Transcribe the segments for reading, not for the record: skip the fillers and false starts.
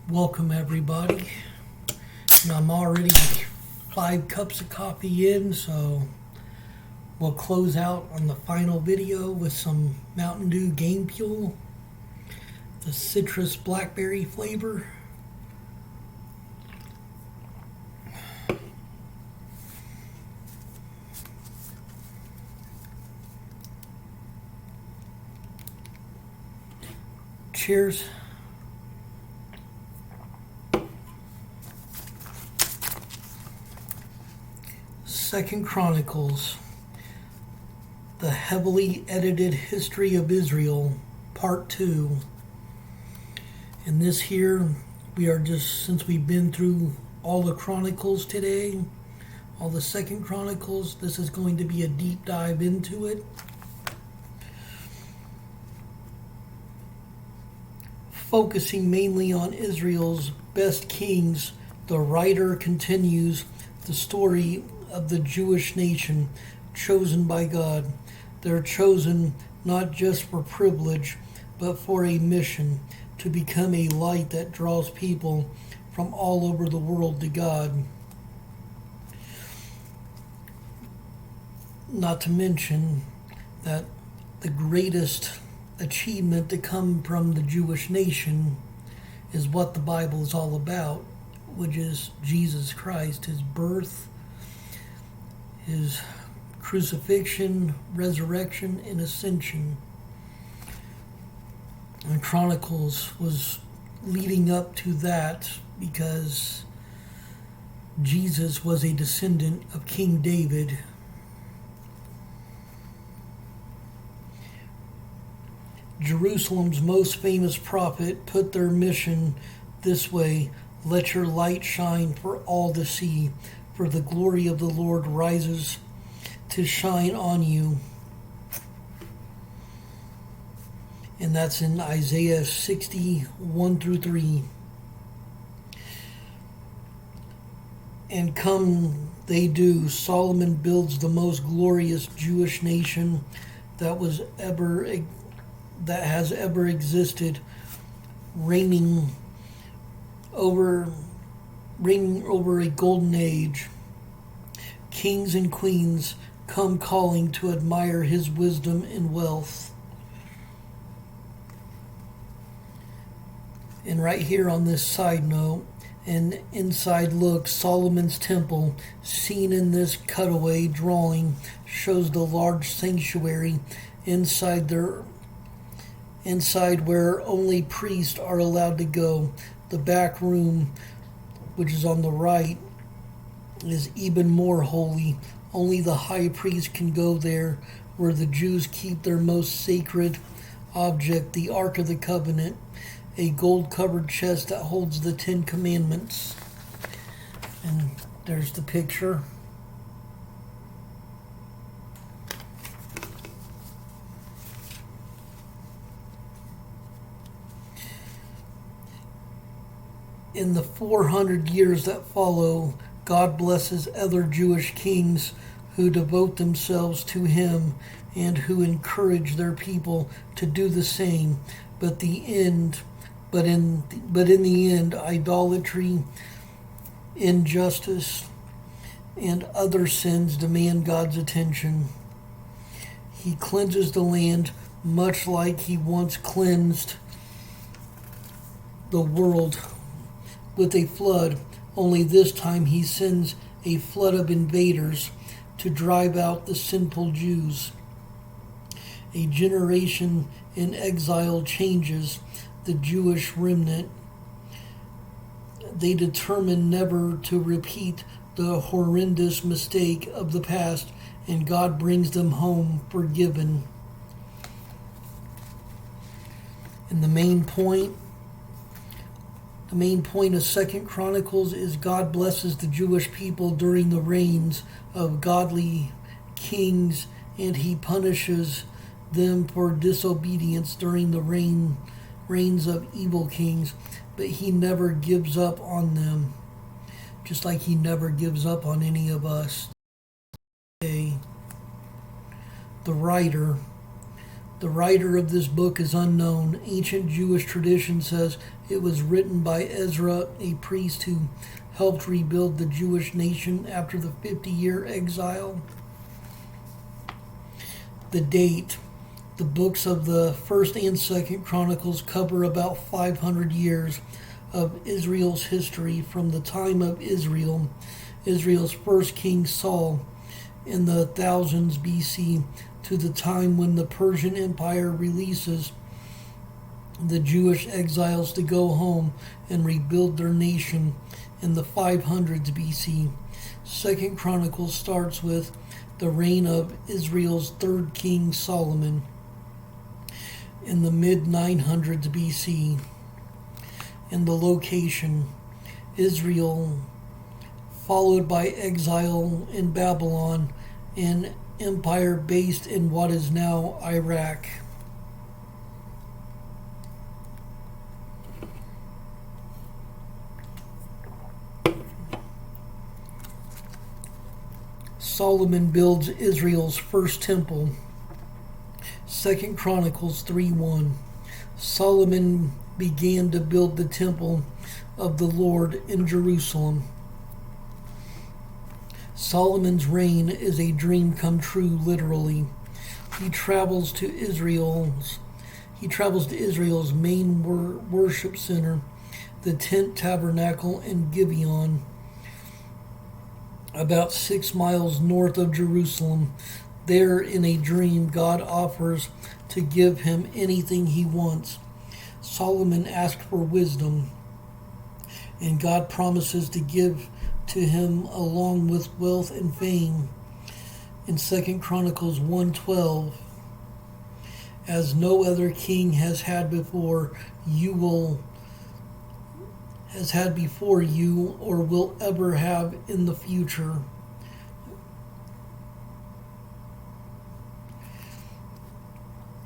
Welcome everybody. And I'm already 5 cups of coffee in, so we'll close out on the final video with some Mountain Dew Game Fuel, the citrus blackberry flavor. Cheers. Second Chronicles, the heavily edited history of Israel, part 2. And this here, we are just, since we've been through all the Chronicles today, all the Second Chronicles, this is going to be a deep dive into it. Focusing mainly on Israel's best kings, the writer continues the story of the Jewish nation chosen by God. They're chosen not just for privilege, but for a mission to become a light that draws people from all over the world to God. Not to mention that the greatest achievement to come from the Jewish nation is what the Bible is all about, which is Jesus Christ, his birth, his crucifixion, resurrection, and ascension. And Chronicles was leading up to that because Jesus was a descendant of King David. Jerusalem's most famous prophet put their mission this way: let your light shine for all to see, for the glory of the Lord rises to shine on you. And that's in Isaiah 60:1-3. And come they do, Solomon builds the most glorious Jewish nation that has ever existed, reigning over a golden age. Kings and queens come calling to admire his wisdom and wealth. And right here on this side note, an inside look, Solomon's temple, seen in this cutaway drawing, shows the large sanctuary inside where only priests are allowed to go. The back room, which is on the right, is even more holy. Only the high priest can go there, where the Jews keep their most sacred object, the Ark of the Covenant, a gold-covered chest that holds the 10 Commandments. And there's the picture. In the 400 years that follow, God blesses other Jewish kings who devote themselves to him and who encourage their people to do the same. But in the end, idolatry, injustice, and other sins demand God's attention. He cleanses the land much like he once cleansed the world with a flood, only this time he sends a flood of invaders to drive out the sinful Jews. A generation in exile changes the Jewish remnant. They determine never to repeat the horrendous mistake of the past, and God brings them home forgiven. And the main point of Second Chronicles is God blesses the Jewish people during the reigns of godly kings, and he punishes them for disobedience during the reigns of evil kings, but he never gives up on them, just like he never gives up on any of us. The writer The writer of this book is unknown. Ancient Jewish tradition says it was written by Ezra, a priest who helped rebuild the Jewish nation after the 50-year exile. The date. The books of the 1st and 2nd Chronicles cover about 500 years of Israel's history from the time of Israel's first king Saul, in the thousands BC, to the time when the Persian Empire releases the Jewish exiles to go home and rebuild their nation in the 500s BC. 2nd Chronicles starts with the reign of Israel's third king Solomon in the mid-900s BC. And the location, Israel, followed by exile in Babylon, an empire based in what is now Iraq. Solomon builds Israel's first temple. 2nd Chronicles 3:1. Solomon began to build the temple of the Lord in Jerusalem. Solomon's reign is a dream come true, literally. He travels to Israel's main worship center, the tent tabernacle in Gibeon, about 6 miles north of Jerusalem. There, in a dream, God offers to give him anything he wants. Solomon asked for wisdom, and God promises to give to him along with wealth and fame. In 2nd Chronicles 1:12, as no other king has had before you or will ever have in the future.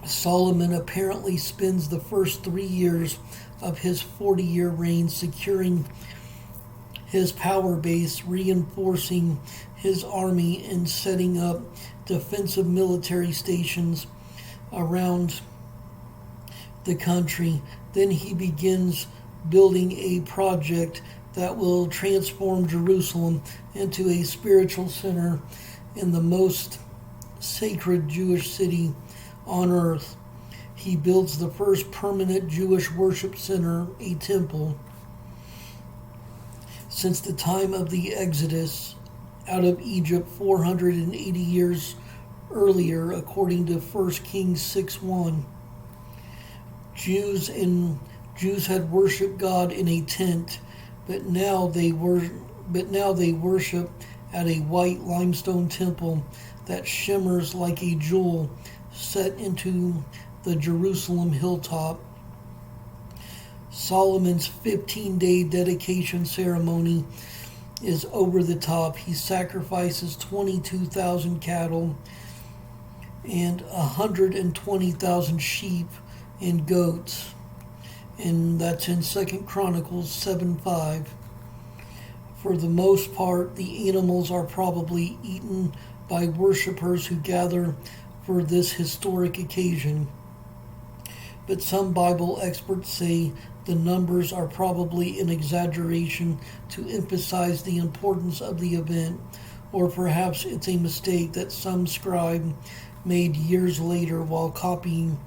Solomon apparently spends the first 3 years of his 40-year reign securing his power base, reinforcing his army, and setting up defensive military stations around the country. Then he begins building a project that will transform Jerusalem into a spiritual center and the most sacred Jewish city on earth. He builds the first permanent Jewish worship center, a temple. Since the time of the Exodus out of Egypt 480 years earlier, according to 1 Kings 6:1, Jews had worshipped God in a tent, but now they worship at a white limestone temple that shimmers like a jewel set into the Jerusalem hilltop. Solomon's 15-day dedication ceremony is over the top. He sacrifices 22,000 cattle and 120,000 sheep and goats. And that's in 2nd Chronicles 7:5. For the most part, the animals are probably eaten by worshippers who gather for this historic occasion. But some Bible experts say the numbers are probably an exaggeration to emphasize the importance of the event, or perhaps it's a mistake that some scribe made years later while copying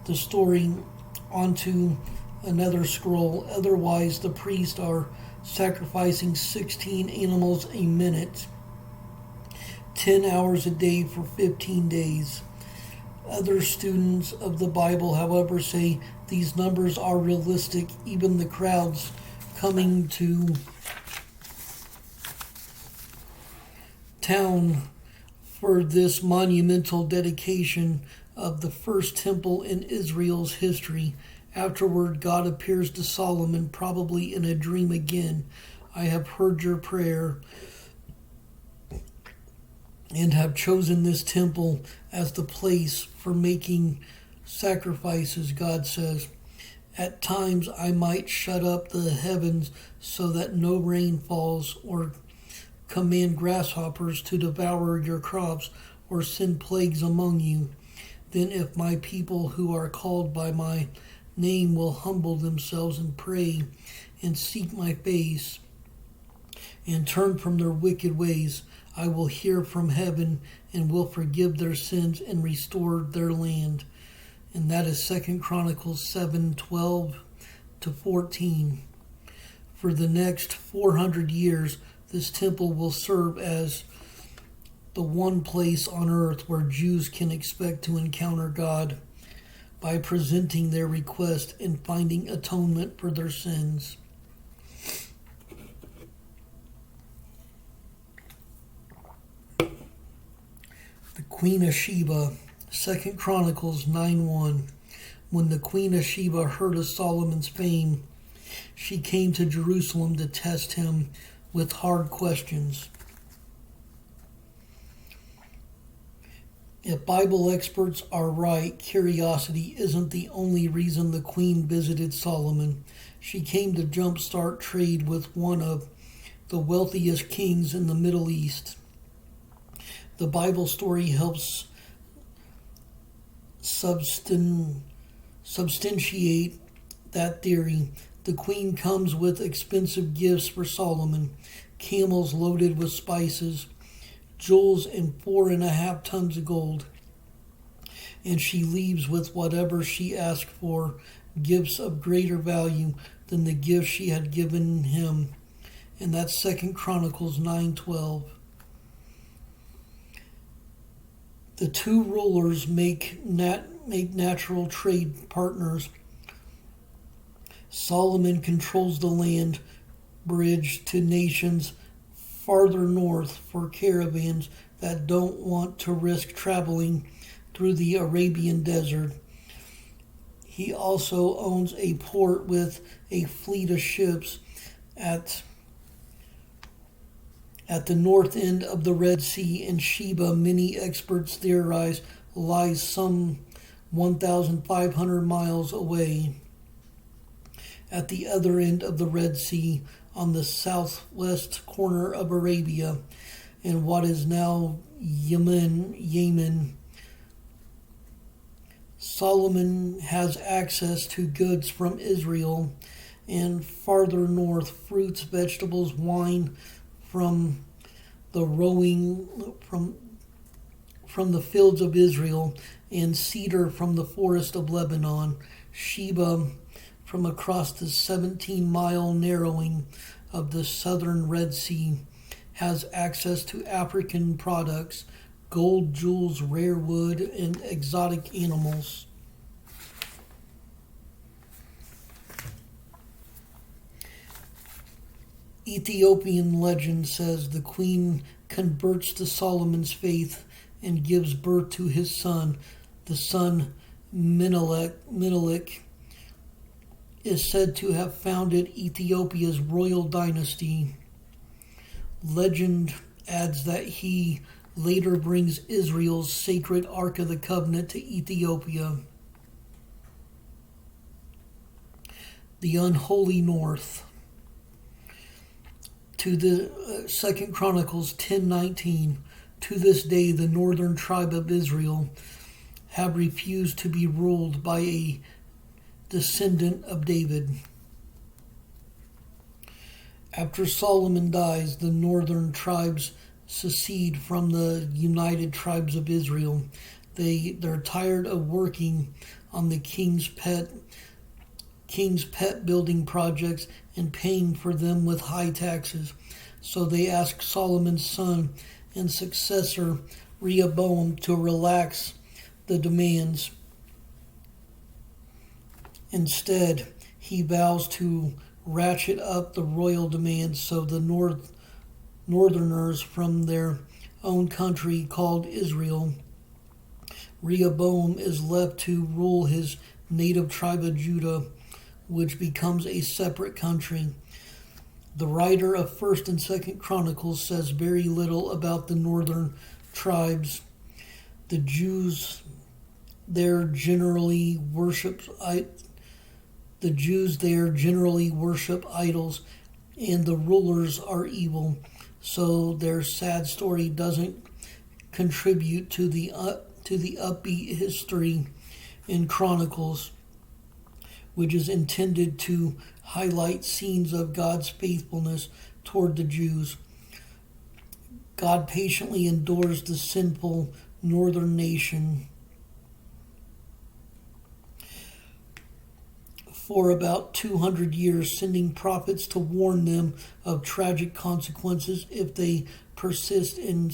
the story onto another scroll. Otherwise, the priests are sacrificing 16 animals a minute, 10 hours a day for 15 days. Other students of the Bible, however, say these numbers are realistic. Even the crowds coming to town for this monumental dedication of the first temple in Israel's history. Afterward, God appears to Solomon, probably in a dream again. I have heard your prayer and have chosen this temple as the place for making sacrifices, God says. At times I might shut up the heavens so that no rain falls, or command grasshoppers to devour your crops, or send plagues among you. Then if my people who are called by my name will humble themselves and pray and seek my face and turn from their wicked ways, I will hear from heaven and will forgive their sins and restore their land. And that is 2 Chronicles 7:12 to 14. For the next 400 years, this temple will serve as the one place on earth where Jews can expect to encounter God by presenting their request and finding atonement for their sins. The Queen of Sheba, 2 Chronicles 9:1. When the Queen of Sheba heard of Solomon's fame, she came to Jerusalem to test him with hard questions. If Bible experts are right, curiosity isn't the only reason the Queen visited Solomon. She came to jumpstart trade with one of the wealthiest kings in the Middle East. The Bible story helps substantiate that theory. The queen comes with expensive gifts for Solomon, camels loaded with spices, jewels, and 4.5 tons of gold. And she leaves with whatever she asked for, gifts of greater value than the gifts she had given him. And that's 2 Chronicles 9:12. The two rulers make natural trade partners. Solomon controls the land bridge to nations farther north for caravans that don't want to risk traveling through the Arabian desert. He also owns a port with a fleet of ships at the north end of the Red Sea in Sheba. Many experts theorize lies some 1,500 miles away. At the other end of the Red Sea, on the southwest corner of Arabia, in what is now Yemen, Solomon has access to goods from Israel, and farther north, fruits, vegetables, wine from the fields of Israel, and cedar from the forest of Lebanon. Sheba, from across the 17-mile narrowing of the southern Red Sea, has access to African products, gold, jewels, rare wood, and exotic animals. Ethiopian legend says the queen converts to Solomon's faith and gives birth to his son. The son Menelik is said to have founded Ethiopia's royal dynasty. Legend adds that he later brings Israel's sacred Ark of the Covenant to Ethiopia. The unholy north. To the 2 Chronicles 10:19, to this day the northern tribe of Israel have refused to be ruled by a descendant of David. After Solomon dies, the northern tribes secede from the united tribes of Israel. They're tired of working on the king's pet building projects and paying for them with high taxes. So they ask Solomon's son and successor Rehoboam to relax the demands. Instead, he vows to ratchet up the royal demands so the northerners from their own country called Israel, Rehoboam, is left to rule his native tribe of Judah, which becomes a separate country. The writer of 1st and 2nd Chronicles says very little about the northern tribes. The Jews there generally worship idols, and the rulers are evil. So their sad story doesn't contribute to to the upbeat history in Chronicles, which is intended to highlight scenes of God's faithfulness toward the Jews. God patiently endures the sinful northern nation for about 200 years, sending prophets to warn them of tragic consequences if they persist. In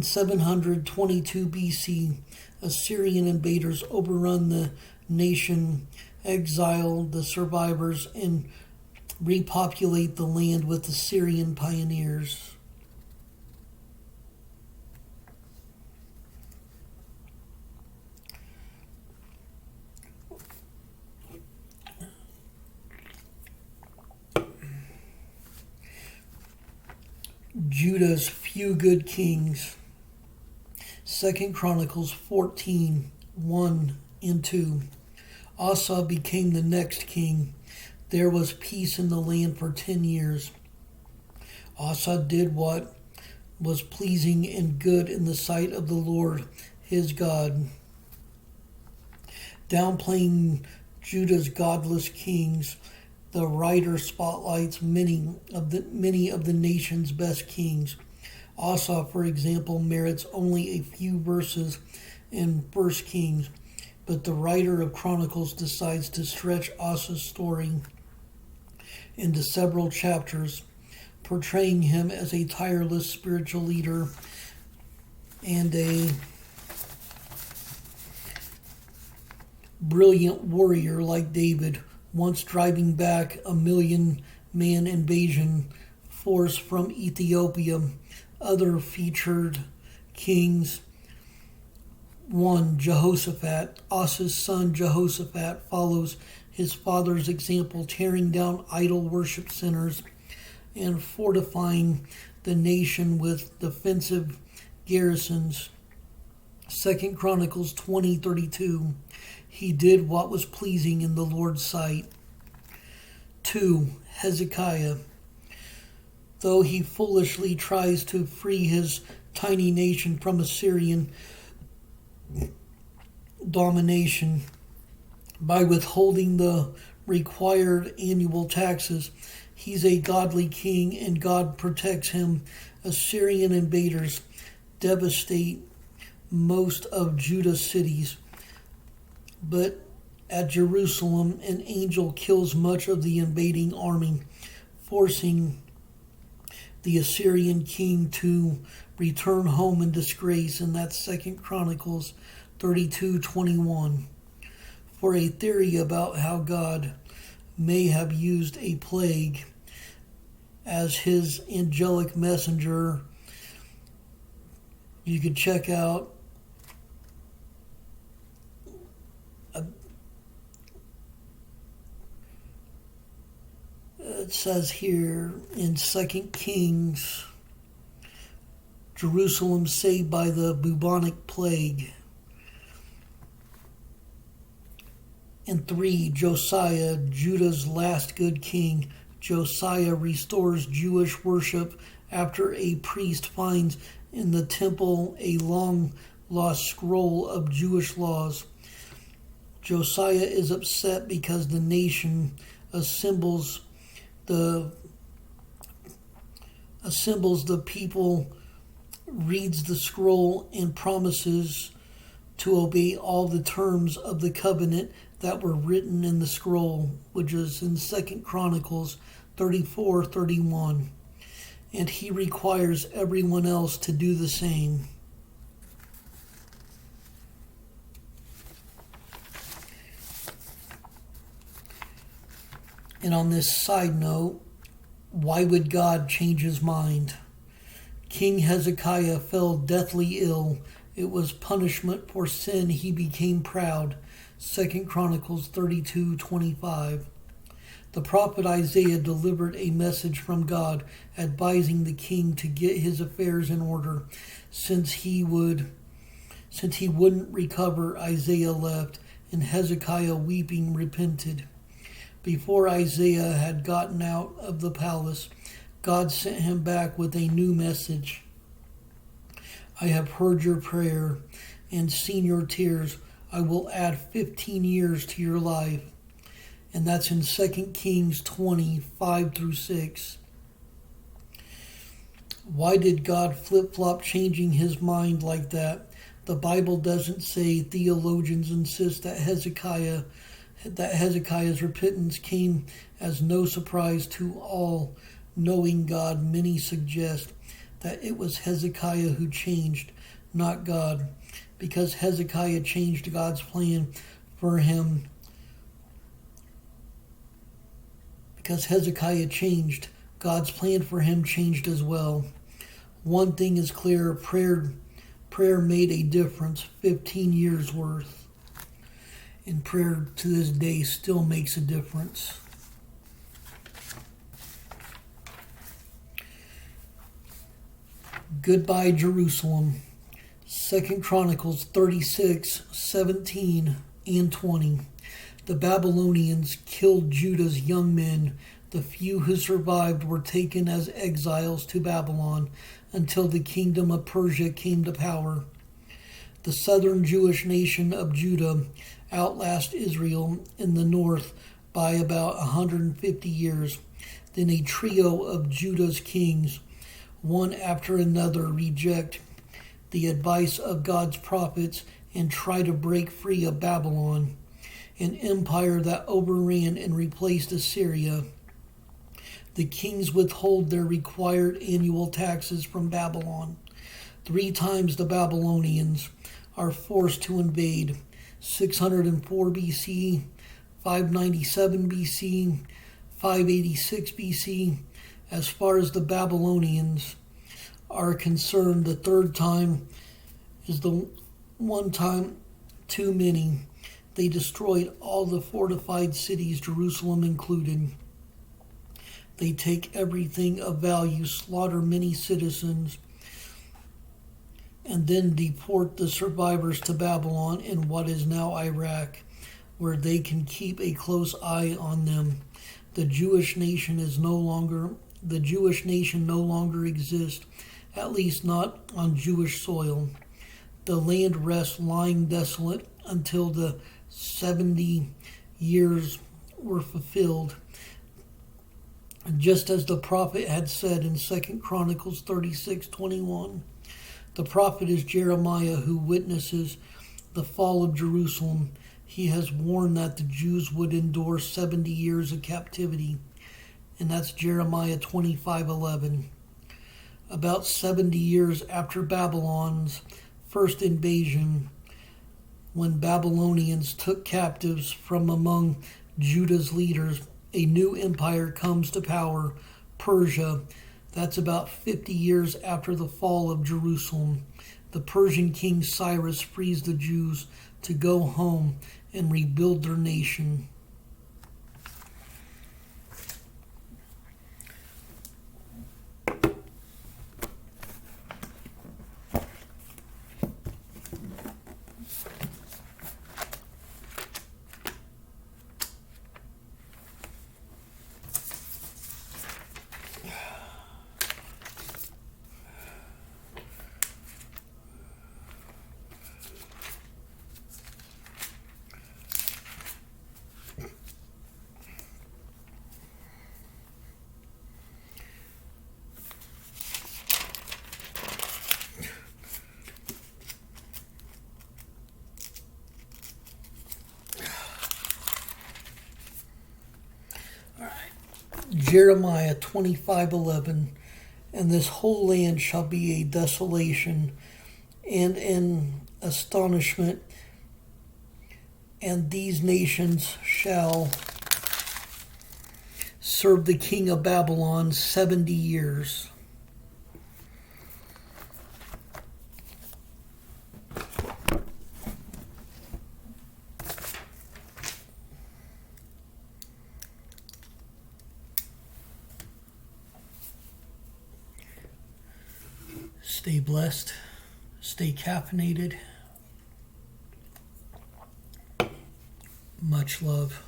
722 BC, Assyrian invaders overrun the nation, exile the survivors, and repopulate the land with Assyrian pioneers. Judah's few good kings. 2 Chronicles 14, 1 and 2. Asa became the next king. There was peace in the land for 10 years. Asa did what was pleasing and good in the sight of the Lord his God. Downplaying Judah's godless kings, the writer spotlights many of the nation's best kings. Asa, for example, merits only a few verses in 1 Kings, but the writer of Chronicles decides to stretch Asa's story into several chapters, portraying him as a tireless spiritual leader and a brilliant warrior like David, once driving back a 1,000,000-man invasion force from Ethiopia. Other featured kings. 1. Jehoshaphat. Asa's son Jehoshaphat follows his father's example, tearing down idol worship centers and fortifying the nation with defensive garrisons. 2 Chronicles 20:32. He did what was pleasing in the Lord's sight. 2. Hezekiah. Though he foolishly tries to free his tiny nation from Assyrian domination by withholding the required annual taxes, he's a godly king and God protects him. Assyrian invaders devastate most of Judah's cities, but at Jerusalem, an angel kills much of the invading army, forcing the Assyrian king to return home in disgrace, and that's 2 Chronicles 32:21. For a theory about how God may have used a plague as his angelic messenger, you could check out it says here in 2 Kings, Jerusalem saved by the bubonic plague. And 3, Josiah, Judah's last good king. Josiah restores Jewish worship after a priest finds in the temple a long-lost scroll of Jewish laws. Josiah is upset because the nation assembles the people, reads the scroll, and promises to obey all the terms of the covenant that were written in the scroll, which is in 2 Chronicles 34:31. And he requires everyone else to do the same. And on this side note, why would God change his mind? King Hezekiah fell deathly ill. It was punishment for sin. He became proud. 2 Chronicles 32:25. The prophet Isaiah delivered a message from God advising the king to get his affairs in order. Since he wouldn't recover, Isaiah left, and Hezekiah, weeping, repented. Before Isaiah had gotten out of the palace, God sent him back with a new message. I have heard your prayer and seen your tears. I will add 15 years to your life. And that's in 2 Kings 20:5 through 6. Why did God flip-flop changing his mind like that? The Bible doesn't say. Theologians insist that Hezekiah's repentance came as no surprise to all knowing God. Many suggest that it was Hezekiah who changed, not God, because Hezekiah changed God's plan for him. Because Hezekiah changed, God's plan for him changed as well. One thing is clear, prayer made a difference, 15 years worth. And prayer to this day still makes a difference. Goodbye, Jerusalem. 2 Chronicles 36:17 and 20. The Babylonians killed Judah's young men. The few who survived were taken as exiles to Babylon until the kingdom of Persia came to power. The southern Jewish nation of Judah outlasted Israel in the north by about 150 years. Then a trio of Judah's kings, one after another, reject the advice of God's prophets and try to break free of Babylon, an empire that overran and replaced Assyria. The kings withhold their required annual taxes from Babylon. 3 times the Babylonians are forced to invade: 604 BC, 597 BC, 586 BC. As far as the Babylonians are concerned, the third time is the one time too many. They destroyed all the fortified cities, Jerusalem included. They take everything of value, slaughter many citizens, and then deport the survivors to Babylon in what is now Iraq, where they can keep a close eye on them. The Jewish nation no longer exists, at least not on Jewish soil. The land rests lying desolate until the 70 years were fulfilled, just as the prophet had said in 2 Chronicles 36:21. The prophet is Jeremiah, who witnesses the fall of Jerusalem. He has warned that the Jews would endure 70 years of captivity, and that's Jeremiah 25:11. About 70 years after Babylon's first invasion, when Babylonians took captives from among Judah's leaders, a new empire comes to power, Persia. That's about 50 years after the fall of Jerusalem. The Persian king Cyrus frees the Jews to go home and rebuild their nation. Jeremiah 25:11, and this whole land shall be a desolation and an astonishment, and these nations shall serve the king of Babylon 70 years. Stay blessed. Stay caffeinated. Much love.